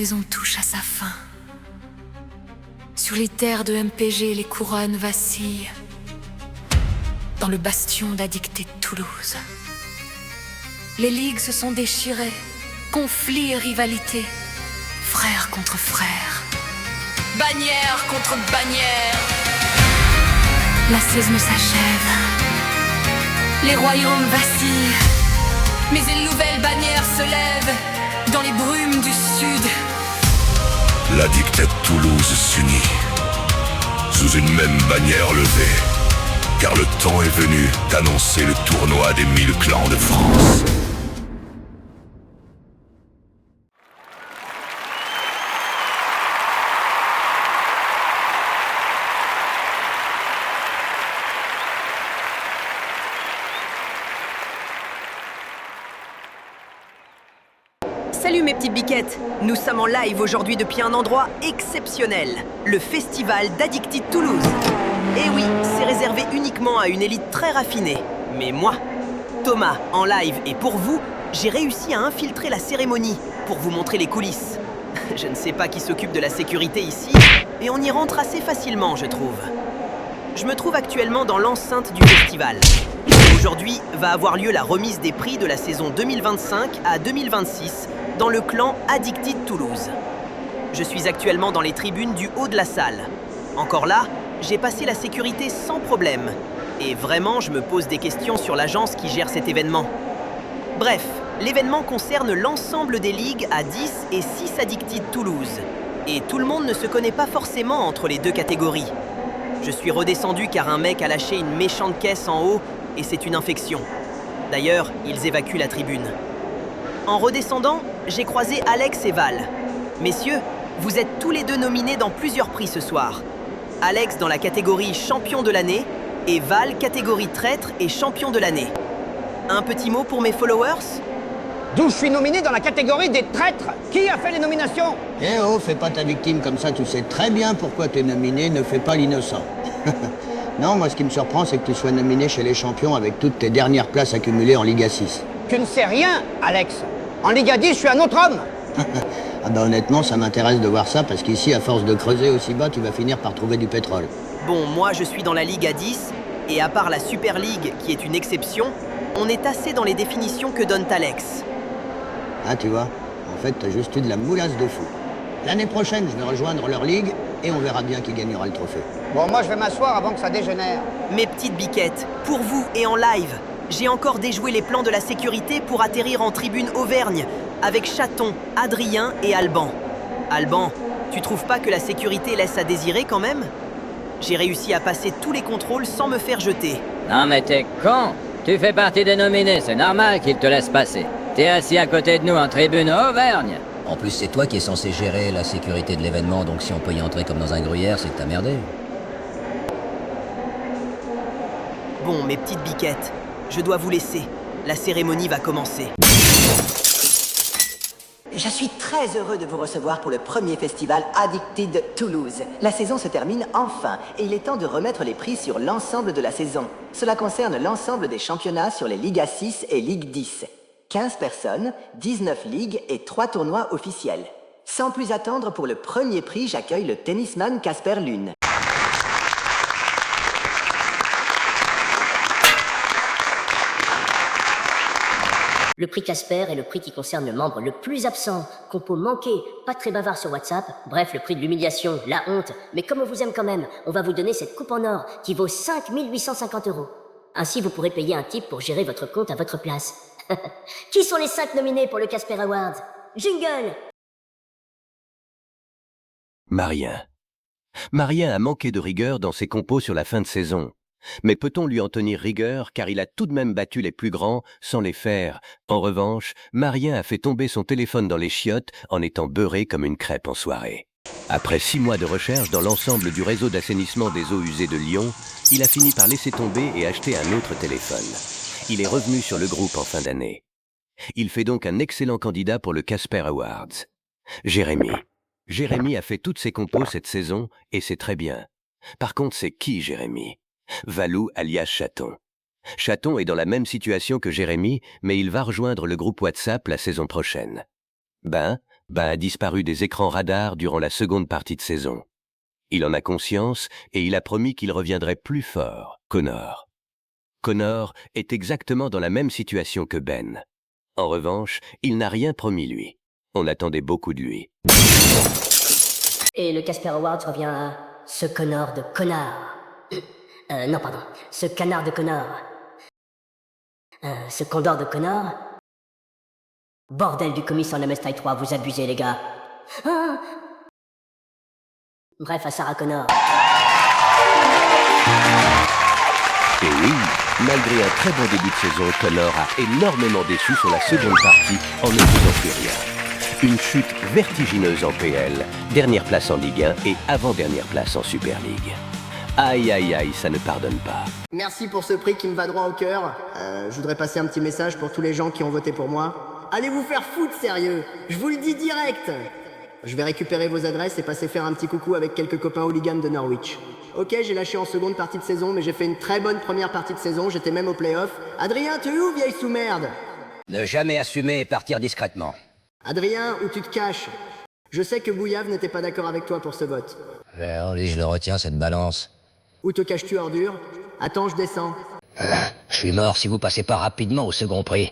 saison touche à sa fin. Sur les terres de MPG, les couronnes vacillent. Dans le bastion d'Addicté de Toulouse. Les ligues se sont déchirées. Conflits et rivalités. Frères contre frères. Bannière contre bannière. La saison s'achève. Les royaumes vacillent. Mais une nouvelle bannière se lève dans les brumes du sud. L'Addicté de Toulouse s'unit sous une même bannière levée, car le temps est venu d'annoncer le tournoi des 1000 clans de France. Salut mes petites biquettes. Nous sommes en live aujourd'hui depuis un endroit exceptionnel, le festival d'Addicté de Toulouse. Et oui, c'est réservé uniquement à une élite très raffinée. Mais moi, Thomas, en live et pour vous, j'ai réussi à infiltrer la cérémonie pour vous montrer les coulisses. Je ne sais pas qui s'occupe de la sécurité ici, et on y rentre assez facilement, je trouve. Je me trouve actuellement dans l'enceinte du festival. Aujourd'hui va avoir lieu la remise des prix de la saison 2025 à 2026 dans le clan Addicté de Toulouse. Je suis actuellement dans les tribunes du haut de la salle. Encore là, j'ai passé la sécurité sans problème. Et vraiment, je me pose des questions sur l'agence qui gère cet événement. Bref, l'événement concerne l'ensemble des ligues à 10 et 6 Addicté de Toulouse. Et tout le monde ne se connaît pas forcément entre les deux catégories. Je suis redescendu car un mec a lâché une méchante caisse en haut et c'est une infection. D'ailleurs, ils évacuent la tribune. En redescendant, j'ai croisé Alex et Val. Messieurs, vous êtes tous les deux nominés dans plusieurs prix ce soir. Alex dans la catégorie champion de l'année et Val catégorie traître et champion de l'année. Un petit mot pour mes followers ? D'où je suis nominé dans la catégorie des traîtres. Qui a fait les nominations? Eh oh, fais pas ta victime comme ça, tu sais très bien pourquoi t'es nominé, ne fais pas l'innocent. Non, moi ce qui me surprend, c'est que tu sois nominé chez les champions avec toutes tes dernières places accumulées en Liga 6. Tu ne sais rien, Alex. En Liga 10, je suis un autre homme. Ah bah honnêtement, ça m'intéresse de voir ça, parce qu'ici, à force de creuser aussi bas, tu vas finir par trouver du pétrole. Bon, moi je suis dans la Liga 10, et à part la Super League qui est une exception, on est assez dans les définitions que donne Alex. Ah tu vois, en fait, t'as juste eu de la moulasse de fou. L'année prochaine, je vais rejoindre leur ligue, et on verra bien qui gagnera le trophée. Bon, moi, je vais m'asseoir avant que ça dégénère. Mes petites biquettes, pour vous et en live, j'ai encore déjoué les plans de la sécurité pour atterrir en tribune Auvergne avec Chaton, Adrien et Alban. Alban, tu trouves pas que la sécurité laisse à désirer quand même ? J'ai réussi à passer tous les contrôles sans me faire jeter. Non mais t'es con. Tu fais partie des nominés, c'est normal qu'ils te laissent passer. T'es assis à côté de nous en tribune Auvergne. En plus, c'est toi qui es censé gérer la sécurité de l'événement, donc si on peut y entrer comme dans un gruyère, c'est que t'as merdé. Bon, mes petites biquettes, je dois vous laisser. La cérémonie va commencer. Je suis très heureux de vous recevoir pour le premier festival Addicté de Toulouse. La saison se termine enfin et il est temps de remettre les prix sur l'ensemble de la saison. Cela concerne l'ensemble des championnats sur les Liga 6 et Ligue 10. 15 personnes, 19 ligues et 3 tournois officiels. Sans plus attendre, pour le premier prix, j'accueille le tennisman Casper Lune. Le prix Casper est le prix qui concerne le membre le plus absent, compo manqué, pas très bavard sur WhatsApp, bref, le prix de l'humiliation, la honte. Mais comme on vous aime quand même, on va vous donner cette coupe en or qui vaut 5 850 €. Ainsi, vous pourrez payer un tip pour gérer votre compte à votre place. Qui sont les 5 nominés pour le Casper Awards? Jingle! Marien. Marien a manqué de rigueur dans ses compos sur la fin de saison. Mais peut-on lui en tenir rigueur car il a tout de même battu les plus grands sans les faire. En revanche, Marien a fait tomber son téléphone dans les chiottes en étant beurré comme une crêpe en soirée. Après 6 mois de recherche dans l'ensemble du réseau d'assainissement des eaux usées de Lyon, il a fini par laisser tomber et acheter un autre téléphone. Il est revenu sur le groupe en fin d'année. Il fait donc un excellent candidat pour le Casper Awards. Jérémy. Jérémy a fait toutes ses compos cette saison et c'est très bien. Par contre, c'est qui Jérémy ? Valou alias Chaton. Chaton est dans la même situation que Jérémy, mais il va rejoindre le groupe WhatsApp la saison prochaine. Ben, Ben a disparu des écrans radars durant la seconde partie de saison. Il en a conscience et il a promis qu'il reviendrait plus fort, Connor. Connor est exactement dans la même situation que Ben. En revanche, il n'a rien promis lui. On attendait beaucoup de lui. Et le Casper Award revient à ce Connor de connard. Non, pardon. Ce canard de Connor. Ce condor de Connor. Bordel du commis en MS Taille 3, vous abusez les gars. Ah. Bref, à Sarah Connor. Et oui, malgré un très bon début de saison, Connor a énormément déçu sur la seconde partie en ne faisant plus rien. Une chute vertigineuse en PL, dernière place en Ligue 1 et avant-dernière place en Super League. Aïe aïe aïe, ça ne pardonne pas. Merci pour ce prix qui me va droit au cœur. Je voudrais passer un petit message pour tous les gens qui ont voté pour moi. Allez vous faire foutre, sérieux. Je vous le dis direct. Je vais récupérer vos adresses et passer faire un petit coucou avec quelques copains hooligans de Norwich. Ok, j'ai lâché en seconde partie de saison, mais j'ai fait une très bonne première partie de saison, j'étais même au play-off. Adrien, tu es où, vieille sous-merde? Ne jamais assumer et partir discrètement. Adrien, où tu te caches? Je sais que Bouillave n'était pas d'accord avec toi pour ce vote. Allez, je le retiens, cette balance. Où te caches-tu, ordure? Attends, je descends. Je suis mort si vous passez pas rapidement au second prix.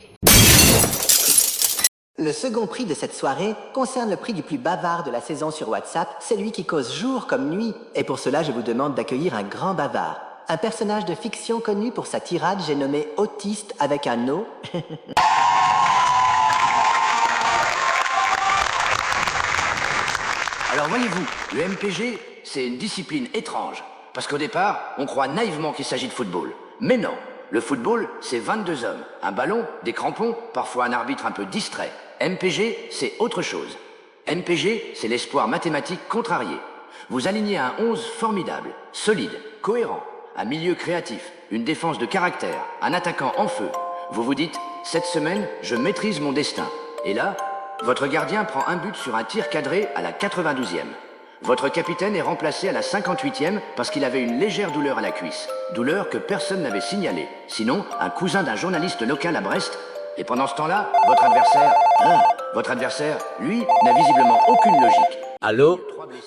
Le second prix de cette soirée concerne le prix du plus bavard de la saison sur WhatsApp, celui qui cause jour comme nuit. Et pour cela, je vous demande d'accueillir un grand bavard. Un personnage de fiction connu pour sa tirade, j'ai nommé Autiste avec un O. Alors voyez-vous, le MPG, c'est une discipline étrange. Parce qu'au départ, on croit naïvement qu'il s'agit de football. Mais non, le football, c'est 22 hommes, un ballon, des crampons, parfois un arbitre un peu distrait. MPG, c'est autre chose. MPG, c'est l'espoir mathématique contrarié. Vous alignez un 11 formidable, solide, cohérent, un milieu créatif, une défense de caractère, un attaquant en feu. Vous vous dites, cette semaine, je maîtrise mon destin. Et là, votre gardien prend un but sur un tir cadré à la 92e. Votre capitaine est remplacé à la 58e parce qu'il avait une légère douleur à la cuisse. Douleur que personne n'avait signalée. Sinon, un cousin d'un journaliste local à Brest. Et pendant ce temps-là, votre adversaire, lui, n'a visiblement aucune logique. Allô?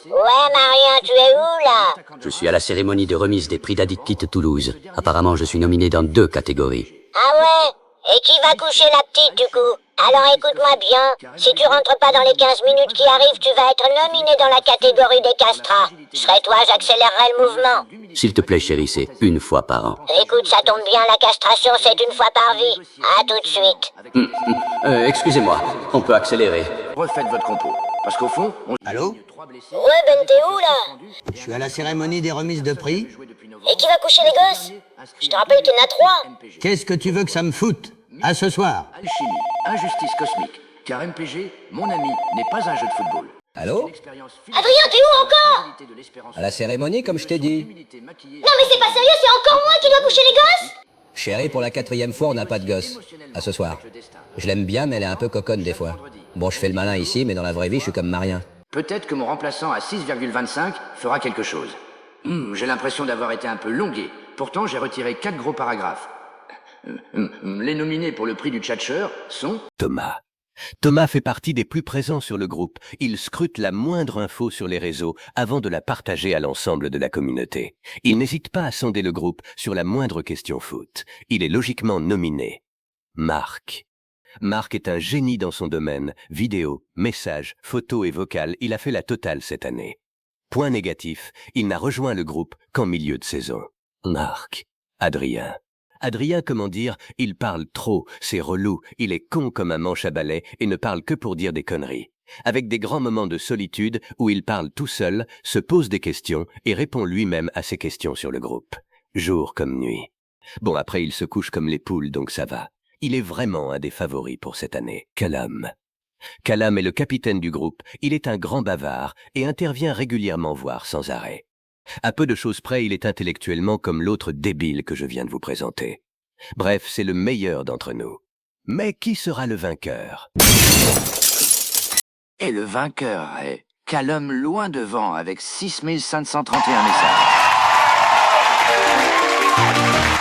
Ouais, Marien, tu es où, là? Je suis à la cérémonie de remise des prix d'Addicted Toulouse. Apparemment, je suis nominé dans 2 catégories. Ah ouais? Et qui va coucher la petite, du coup? Alors écoute-moi bien, si tu rentres pas dans les 15 minutes qui arrivent, tu vas être nominé dans la catégorie des castrats. Serais toi, j'accélérerai le mouvement. S'il te plaît, chérie, c'est 1 fois par an. Écoute, ça tombe bien, la castration, c'est 1 fois par vie. À tout de suite. Excusez-moi, on peut accélérer. Refaites votre compo. Parce qu'au fond, Allô? Ouais, Ben, t'es où, là? Je suis à la cérémonie des remises de prix. Et qui va coucher les gosses? Je te rappelle qu'il y en a 3. Qu'est-ce que tu veux que ça me foute? À ce soir. Alchimie, injustice cosmique. Car MPG, mon ami, n'est pas un jeu de football. Allô? Adrien, t'es où encore? À la cérémonie, comme je t'ai dit. Non mais c'est pas sérieux, c'est encore moi qui dois coucher les gosses? Chérie, pour la 4e fois, on n'a pas de gosse. À ce soir. Je l'aime bien, mais elle est un peu coconne des fois. Bon, je fais le malin ici, mais dans la vraie vie, je suis comme Marien. Peut-être que mon remplaçant à 6,25 fera quelque chose. J'ai l'impression d'avoir été un peu longué. Pourtant, j'ai retiré 4 gros paragraphes. Les nominés pour le prix du tchatcheur sont... Thomas. Thomas fait partie des plus présents sur le groupe. Il scrute la moindre info sur les réseaux avant de la partager à l'ensemble de la communauté. Il n'hésite pas à sonder le groupe sur la moindre question foot. Il est logiquement nominé. Marc. Marc est un génie dans son domaine. Vidéo, messages, photos et vocales, il a fait la totale cette année. Point négatif, il n'a rejoint le groupe qu'en milieu de saison. Marc. Adrien. Adrien, comment dire, il parle trop, c'est relou, il est con comme un manche à balai et ne parle que pour dire des conneries. Avec des grands moments de solitude où il parle tout seul, se pose des questions et répond lui-même à ses questions sur le groupe. Jour comme nuit. Bon, après il se couche comme les poules, donc ça va. Il est vraiment un des favoris pour cette année. Callum. Callum est le capitaine du groupe, il est un grand bavard et intervient régulièrement voir sans arrêt. À peu de choses près, il est intellectuellement comme l'autre débile que je viens de vous présenter. Bref, c'est le meilleur d'entre nous. Mais qui sera le vainqueur? Et le vainqueur est Callum loin devant avec 6531 messages.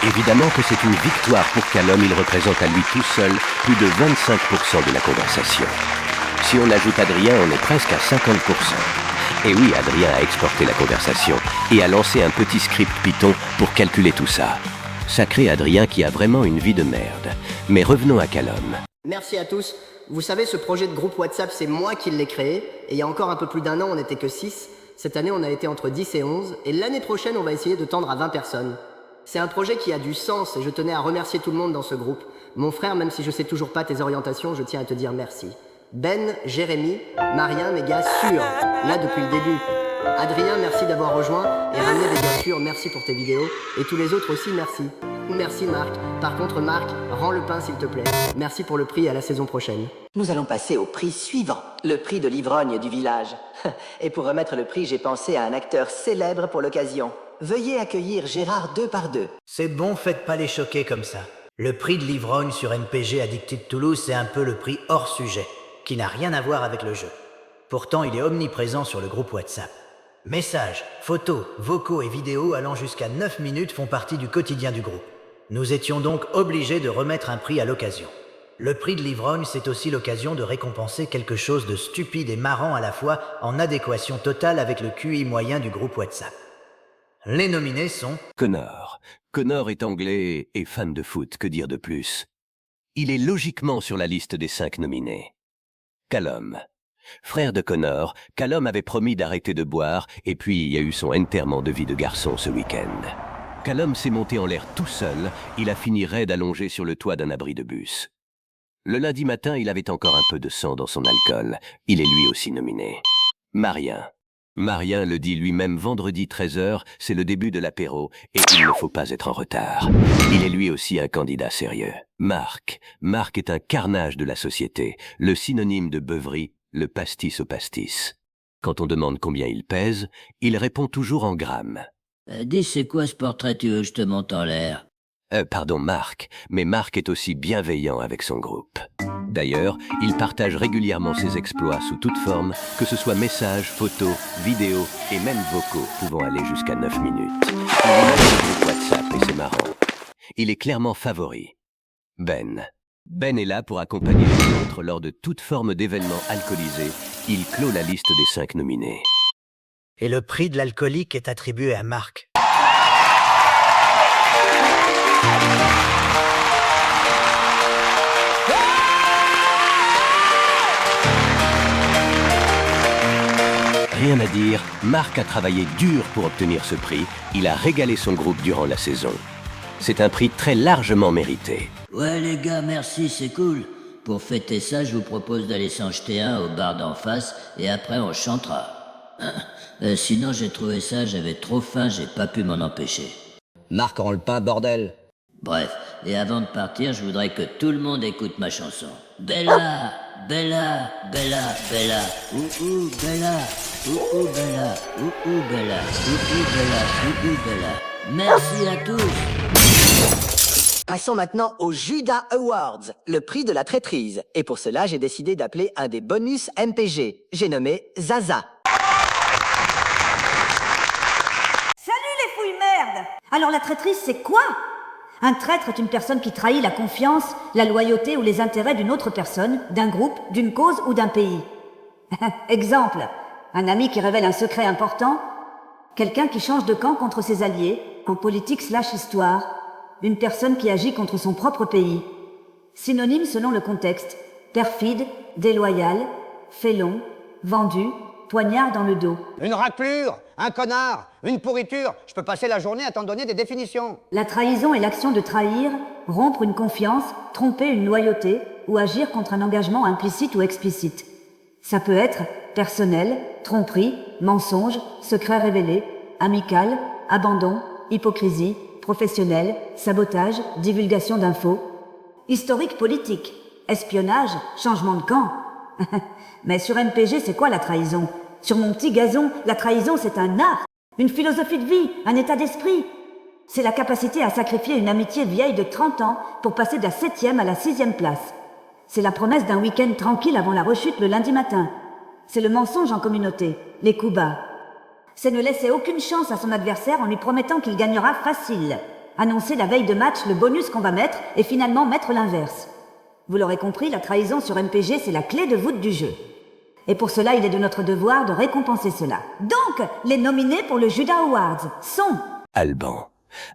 Évidemment que c'est une victoire pour Callum, il représente à lui tout seul plus de 25% de la conversation. Si on ajoute Adrien, on est presque à 50%. Et oui, Adrien a exporté la conversation et a lancé un petit script Python pour calculer tout ça. Sacré Adrien qui a vraiment une vie de merde. Mais revenons à Callum. Merci à tous. Vous savez, ce projet de groupe WhatsApp, c'est moi qui l'ai créé. Et il y a encore un peu plus d'1 an, on n'était que 6. Cette année, on a été entre 10 et 11. Et l'année prochaine, on va essayer de tendre à 20 personnes. C'est un projet qui a du sens et je tenais à remercier tout le monde dans ce groupe. Mon frère, même si je sais toujours pas tes orientations, je tiens à te dire merci. Ben, Jérémy, Marien, mes gars, sûrs, là depuis le début. Adrien, merci d'avoir rejoint. Et ramené des gars sûrs, merci pour tes vidéos. Et tous les autres aussi, merci. Merci Marc. Par contre Marc, rends le pain s'il te plaît. Merci pour le prix et à la saison prochaine. Nous allons passer au prix suivant, le prix de l'ivrogne du village. Et pour remettre le prix, j'ai pensé à un acteur célèbre pour l'occasion. Veuillez accueillir Gérard 2x2. C'est bon, faites pas les choquer comme ça. Le prix de l'ivrogne sur NPG Addicted Toulouse, c'est un peu le prix hors sujet, qui n'a rien à voir avec le jeu. Pourtant, il est omniprésent sur le groupe WhatsApp. Messages, photos, vocaux et vidéos allant jusqu'à 9 minutes font partie du quotidien du groupe. Nous étions donc obligés de remettre un prix à l'occasion. Le prix de l'ivrogne, c'est aussi l'occasion de récompenser quelque chose de stupide et marrant à la fois, en adéquation totale avec le QI moyen du groupe WhatsApp. Les nominés sont... Connor. Connor est anglais et fan de foot, que dire de plus? Il est logiquement sur la liste des 5 nominés. Callum. Frère de Connor, Callum avait promis d'arrêter de boire et puis il y a eu son enterrement de vie de garçon ce week-end. Callum s'est monté en l'air tout seul, il a fini raide allongé sur le toit d'un abri de bus. Le lundi matin, il avait encore un peu de sang dans son alcool. Il est lui aussi nominé. Marien. Marien le dit lui-même vendredi 13h, c'est le début de l'apéro et il ne faut pas être en retard. Il est lui aussi un candidat sérieux. Marc. Marc est un carnage de la société, le synonyme de beuverie, le pastis au pastis. Quand on demande combien il pèse, il répond toujours en grammes. Dis, c'est quoi ce portrait, tu veux que je te monte en l'air? Pardon Marc, mais Marc est aussi bienveillant avec son groupe. D'ailleurs, il partage régulièrement ses exploits sous toute forme, que ce soit messages, photos, vidéos et même vocaux pouvant aller jusqu'à 9 minutes. Il est dans le groupe WhatsApp et c'est marrant. Il est clairement favori. Ben. Ben est là pour accompagner les autres lors de toute forme d'événement alcoolisé. Il clôt la liste des 5 nominés. Et le prix de l'alcoolique est attribué à Marc. Rien à dire, Marc a travaillé dur pour obtenir ce prix. Il a régalé son groupe durant la saison. C'est un prix très largement mérité. Ouais les gars, merci, c'est cool. Pour fêter ça, je vous propose d'aller s'en jeter un au bar d'en face et après on chantera. Sinon j'ai trouvé ça, j'avais trop faim, j'ai pas pu m'en empêcher. Marc rend le pain, bordel. Bref, et avant de partir, je voudrais que tout le monde écoute ma chanson. Bella, Bella, Bella, Bella, ouh, Bella, ouh, Bella, ouh, Bella, ouh, Bella, ouh, Bella. Merci à tous. Passons maintenant au Judas Awards, le prix de la traîtrise. Et pour cela, j'ai décidé d'appeler un des bonus MPG. J'ai nommé Zaza. Salut les fouilles merde! Alors la traîtrise, c'est quoi? Un traître est une personne qui trahit la confiance, la loyauté ou les intérêts d'une autre personne, d'un groupe, d'une cause ou d'un pays. Exemple, un ami qui révèle un secret important, quelqu'un qui change de camp contre ses alliés, en politique / histoire, une personne qui agit contre son propre pays. Synonyme selon le contexte, perfide, déloyal, félon, vendu, poignard dans le dos. Une raclure, un connard, une pourriture. Je peux passer la journée à t'en donner des définitions. La trahison est l'action de trahir, rompre une confiance, tromper une loyauté ou agir contre un engagement implicite ou explicite. Ça peut être personnel, tromperie, mensonge, secret révélé, amical, abandon, hypocrisie, professionnel, sabotage, divulgation d'infos. Historique politique, espionnage, changement de camp. Mais sur MPG, c'est quoi la trahison? Sur mon petit gazon, la trahison c'est un art, une philosophie de vie, un état d'esprit. C'est la capacité à sacrifier une amitié vieille de 30 ans pour passer de la 7e à la 6e place. C'est la promesse d'un week-end tranquille avant la rechute le lundi matin. C'est le mensonge en communauté, les coups bas. C'est ne laisser aucune chance à son adversaire en lui promettant qu'il gagnera facile. Annoncer la veille de match le bonus qu'on va mettre et finalement mettre l'inverse. Vous l'aurez compris, la trahison sur MPG, c'est la clé de voûte du jeu. Et pour cela, il est de notre devoir de récompenser cela. Donc, les nominés pour le Judas Awards sont... Alban.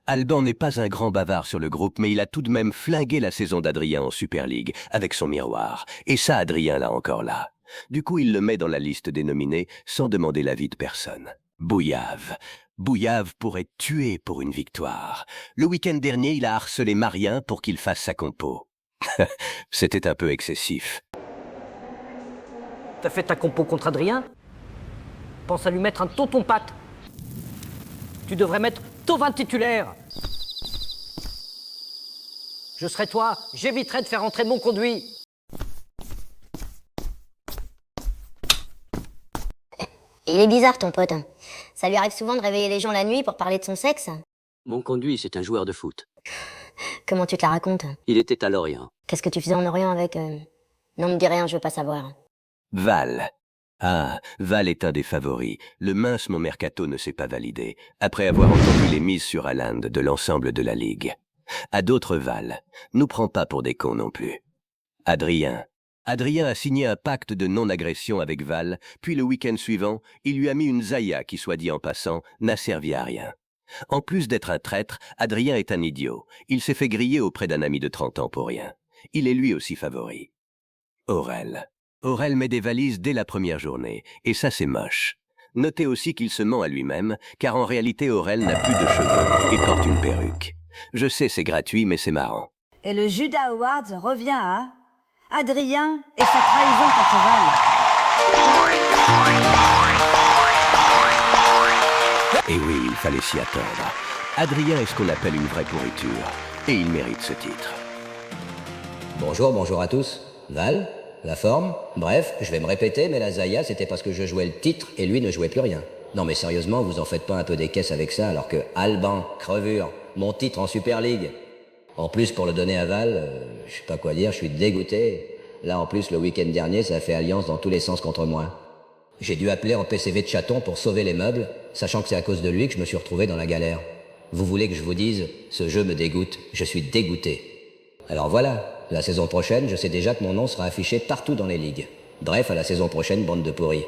Alban n'est pas un grand bavard sur le groupe, mais il a tout de même flingué la saison d'Adrien en Super League avec son miroir. Et ça, Adrien l'a encore là. Du coup, il le met dans la liste des nominés sans demander l'avis de personne. Bouillave. Bouillave pourrait tuer pour une victoire. Le week-end dernier, il a harcelé Marien pour qu'il fasse sa compo. C'était un peu excessif. T'as fait ta compo contre Adrien? Pense à lui mettre un tonton-pâte. Tu devrais mettre Tovin titulaire. Je serais toi, j'éviterais de faire entrer mon conduit. Il est bizarre ton pote. Ça lui arrive souvent de réveiller les gens la nuit pour parler de son sexe. Mon conduit, c'est un joueur de foot. Comment tu te la racontes? Il était à Lorient. Qu'est-ce que tu faisais en Orient avec... Non, me dis rien, je veux pas savoir. Val. Ah, Val est un des favoris. Le mince mon mercato ne s'est pas validé, après avoir entendu les mises sur Haaland de l'ensemble de la Ligue. À d'autres Val. Nous prend pas pour des cons non plus. Adrien. Adrien a signé un pacte de non-agression avec Val, puis le week-end suivant, il lui a mis une Zaya qui, soit dit en passant, n'a servi à rien. En plus d'être un traître, Adrien est un idiot. Il s'est fait griller auprès d'un ami de 30 ans pour rien. Il est lui aussi favori. Aurel. Aurel met des valises dès la première journée, et ça c'est moche. Notez aussi qu'il se ment à lui-même, car en réalité Aurel n'a plus de cheveux et porte une perruque. Je sais, c'est gratuit, mais c'est marrant. Et le Judas Awards revient à... Adrien et sa trahison contre Val. Et oui, il fallait s'y attendre. Adrien est ce qu'on appelle une vraie pourriture, et il mérite ce titre. Bonjour à tous. Val, la forme, bref, je vais me répéter, mais la Zaya, c'était parce que je jouais le titre et lui ne jouait plus rien. Non mais sérieusement, vous en faites pas un peu des caisses avec ça, alors que Alban, crevure, mon titre en Super League. En plus, pour le donner à Val, je sais pas quoi dire, je suis dégoûté. Là, en plus, le week-end dernier, ça a fait alliance dans tous les sens contre moi. J'ai dû appeler en PCV de chaton pour sauver les meubles, sachant que c'est à cause de lui que je me suis retrouvé dans la galère. Vous voulez que je vous dise, ce jeu me dégoûte, je suis dégoûté. Alors voilà, la saison prochaine, je sais déjà que mon nom sera affiché partout dans les ligues. Bref, à la saison prochaine, bande de pourris.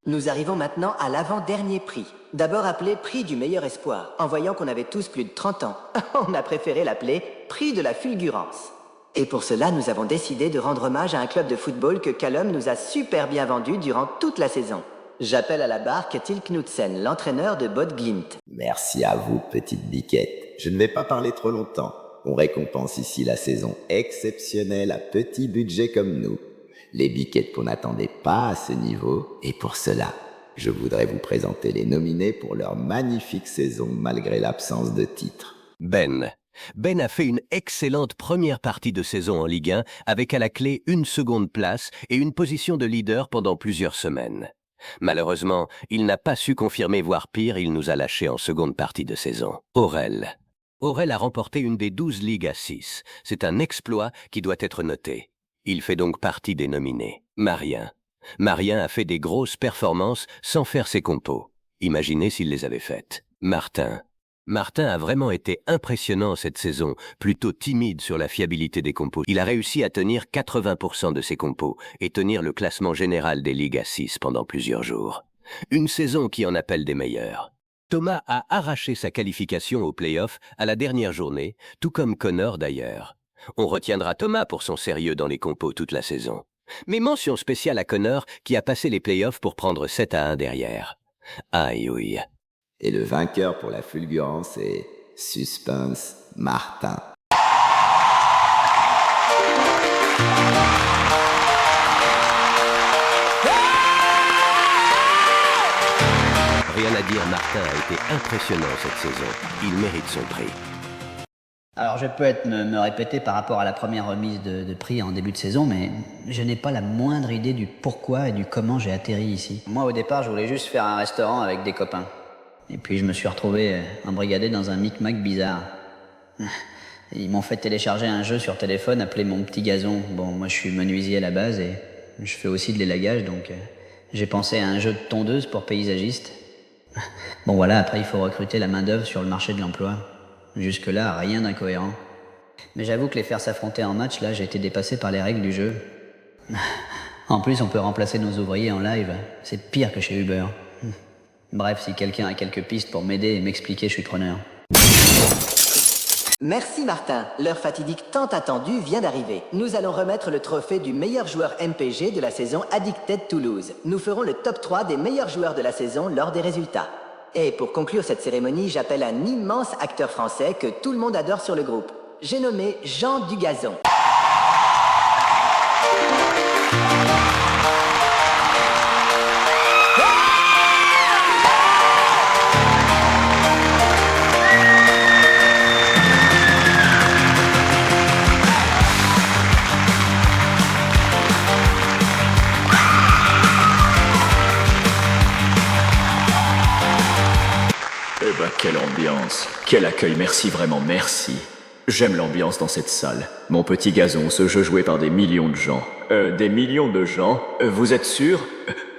Nous arrivons maintenant à l'avant-dernier prix. D'abord appelé prix du meilleur espoir. En voyant qu'on avait tous plus de 30 ans, on a préféré l'appeler prix de la fulgurance. Et pour cela, nous avons décidé de rendre hommage à un club de football que Callum nous a super bien vendu durant toute la saison. J'appelle à la barre Ketil Knudsen, l'entraîneur de Bad Glimt. Merci à vous, petite biquette. Je ne vais pas parler trop longtemps. On récompense ici la saison exceptionnelle à petit budget comme nous. Les biquettes qu'on n'attendait pas à ce niveau. Et pour cela, je voudrais vous présenter les nominés pour leur magnifique saison malgré l'absence de titre. Ben a fait une excellente première partie de saison en Ligue 1 avec à la clé une seconde place et une position de leader pendant plusieurs semaines. Malheureusement, il n'a pas su confirmer, voire pire, il nous a lâchés en seconde partie de saison. Aurel a remporté une des 12 ligues à 6. C'est un exploit qui doit être noté. Il fait donc partie des nominés. Marien a fait des grosses performances sans faire ses compos. Imaginez s'il les avait faites. Martin a vraiment été impressionnant cette saison, plutôt timide sur la fiabilité des compos. Il a réussi à tenir 80% de ses compos et tenir le classement général des ligues à 6 pendant plusieurs jours. Une saison qui en appelle des meilleurs. Thomas a arraché sa qualification aux playoffs à la dernière journée, tout comme Connor d'ailleurs. On retiendra Thomas pour son sérieux dans les compos toute la saison. Mais mention spéciale à Connor qui a passé les playoffs pour prendre 7-1 derrière. Aïe ouïe. Et le vainqueur pour la fulgurance est Suspense Martin. Rien à dire, Martin a été impressionnant cette saison. Il mérite son prix. Alors je peux être me répéter par rapport à la première remise de prix en début de saison, mais je n'ai pas la moindre idée du pourquoi et du comment j'ai atterri ici. Moi au départ je voulais juste faire un restaurant avec des copains. Et puis je me suis retrouvé embrigadé dans un micmac bizarre. Ils m'ont fait télécharger un jeu sur téléphone appelé Mon Petit Gazon. Bon, moi je suis menuisier à la base et je fais aussi de l'élagage, donc j'ai pensé à un jeu de tondeuse pour paysagistes. Bon voilà, après il faut recruter la main d'œuvre sur le marché de l'emploi. Jusque-là, rien d'incohérent. Mais j'avoue que les faire s'affronter en match, là, j'ai été dépassé par les règles du jeu. En plus, on peut remplacer nos ouvriers en live. C'est pire que chez Uber. Bref, si quelqu'un a quelques pistes pour m'aider et m'expliquer, je suis preneur. Merci Martin, l'heure fatidique tant attendue vient d'arriver. Nous allons remettre le trophée du meilleur joueur MPG de la saison Addicted Toulouse. Nous ferons le top 3 des meilleurs joueurs de la saison lors des résultats. Et pour conclure cette cérémonie, j'appelle un immense acteur français que tout le monde adore sur le groupe. J'ai nommé Jean Dugazon. Eh ben, quelle ambiance. Quel accueil, merci, vraiment merci. J'aime l'ambiance dans cette salle. Mon petit gazon, ce jeu joué par des millions de gens. Des millions de gens vous êtes sûr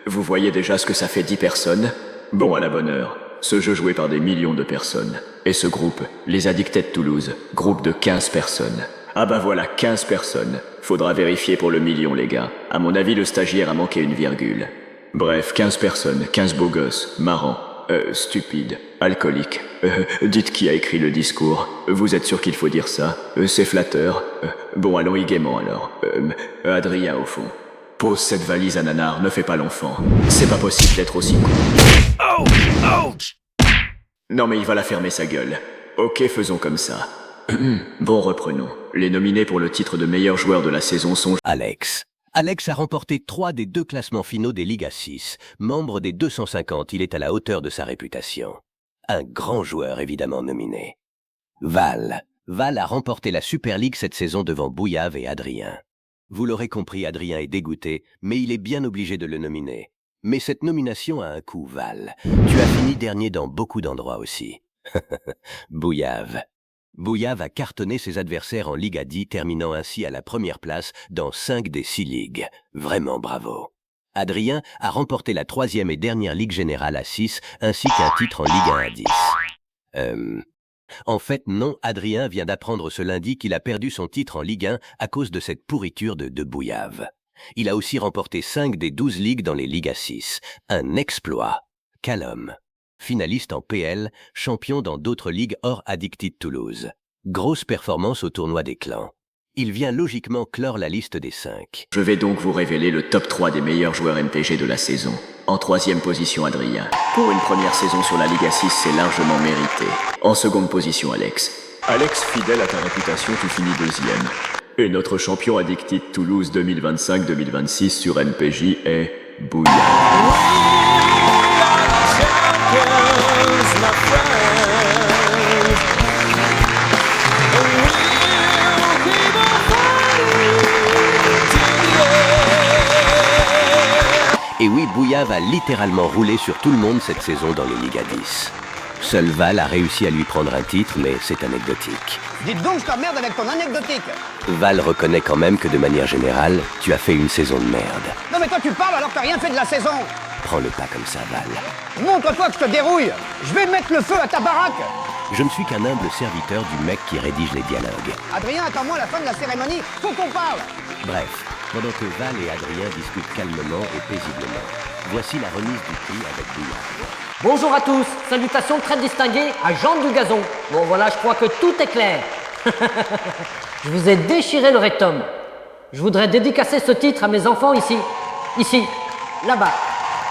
Vous voyez déjà ce que ça fait 10 personnes? Bon, à la bonne heure. Ce jeu joué par des millions de personnes. Et ce groupe, les Addicted Toulouse, groupe de 15 personnes. Ah bah voilà, 15 personnes. Faudra vérifier pour le million, les gars. À mon avis, le stagiaire a manqué une virgule. Bref, 15 personnes, 15 beaux gosses, marrants. Stupide, alcoolique. Dites qui a écrit le discours. Vous êtes sûr qu'il faut dire ça? C'est flatteur. Bon, allons-y gaiement alors. Adrien au fond. Pose cette valise à nanar, ne fais pas l'enfant. C'est pas possible d'être aussi con. Oh! Ouch! Non mais il va la fermer sa gueule. Ok, faisons comme ça. Bon, reprenons. Les nominés pour le titre de meilleur joueur de la saison sont... Alex. Alex a remporté 3 des 2 classements finaux des Ligas 6. Membre des 250, il est à la hauteur de sa réputation. Un grand joueur évidemment nominé. Val. Val a remporté la Super League cette saison devant Bouillave et Adrien. Vous l'aurez compris, Adrien est dégoûté, mais il est bien obligé de le nominer. Mais cette nomination a un coût, Val. Tu as fini dernier dans beaucoup d'endroits aussi. Bouillave. Bouillave a cartonné ses adversaires en Liga 10, terminant ainsi à la première place dans 5 des 6 ligues. Vraiment bravo. Adrien a remporté la 3e et dernière Ligue générale à 6, ainsi qu'un titre en Ligue 1 à 10. En fait, non, Adrien vient d'apprendre ce lundi qu'il a perdu son titre en Ligue 1 à cause de cette pourriture de Bouillave. Il a aussi remporté 5 des 12 ligues dans les Ligas 6. Un exploit. Quel homme. Finaliste en PL, champion dans d'autres ligues hors Addicted Toulouse. Grosse performance au tournoi des clans. Il vient logiquement clore la liste des 5. Je vais donc vous révéler le top 3 des meilleurs joueurs MPG de la saison. En 3e position, Adrien. Pour une première saison sur la Liga 6, c'est largement mérité. En 2e position, Alex. Alex, fidèle à ta réputation, tu finis 2e. Et notre champion Addicted Toulouse 2025-2026 sur MPJ est Bouillave. Et oui, Bouillave a littéralement roulé sur tout le monde cette saison dans les Ligas 10. Seul Val a réussi à lui prendre un titre, mais c'est anecdotique. Dites donc, je t'emmerde avec ton anecdotique. Val reconnaît quand même que de manière générale, tu as fait une saison de merde. Non mais toi tu parles alors que t'as rien fait de la saison. Prends-le pas comme ça, Val. Montre-toi que je te dérouille. Je vais mettre le feu à ta baraque. Je ne suis qu'un humble serviteur du mec qui rédige les dialogues. Adrien, attends-moi à la fin de la cérémonie. Faut qu'on parle. Bref, pendant que Val et Adrien discutent calmement et paisiblement, voici la remise du prix avec Bouillave. Bonjour à tous, salutations très distinguées à Jean Dugazon. Bon voilà, je crois que tout est clair. Je vous ai déchiré le rectum. Je voudrais dédicacer ce titre à mes enfants ici, là-bas.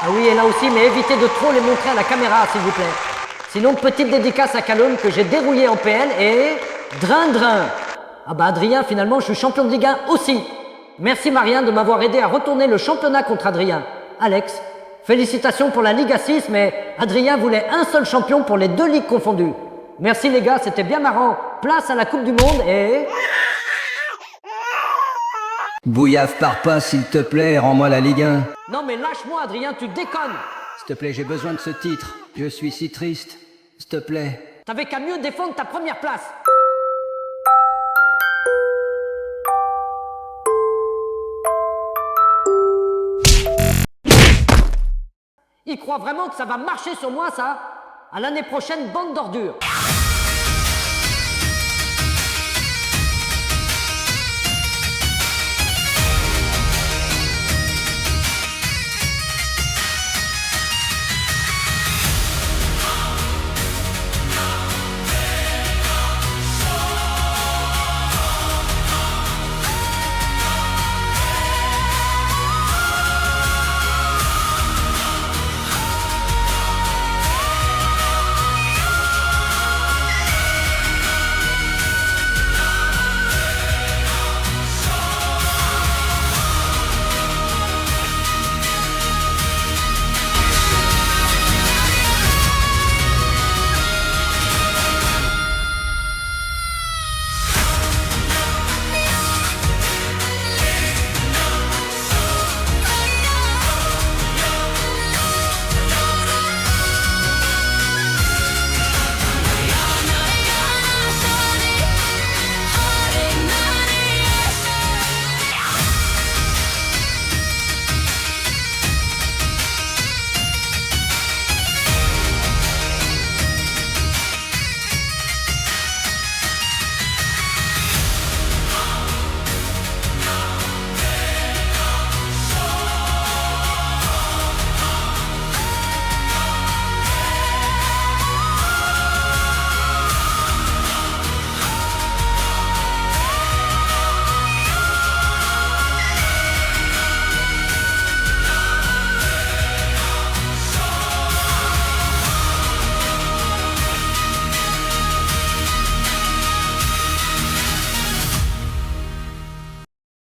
Ah oui, et là aussi, mais évitez de trop les montrer à la caméra, s'il vous plaît. Sinon, petite dédicace à Calum que j'ai dérouillé en PL et... Drin. Ah bah Adrien, finalement, je suis champion de Ligue 1 aussi. Merci Marien de m'avoir aidé à retourner le championnat contre Adrien. Alex, félicitations pour la Liga 6, mais Adrien voulait un seul champion pour les 2 ligues confondues. Merci les gars, c'était bien marrant. Place à la Coupe du Monde et... Bouillave, pars pas, s'il te plaît, rends-moi la Ligue 1. Non mais lâche-moi Adrien, tu déconnes. S'il te plaît, j'ai besoin de ce titre. Je suis si triste. S'il te plaît. T'avais qu'à mieux défendre ta première place. Il croit vraiment que ça va marcher sur moi, ça? À l'année prochaine, bande d'ordures.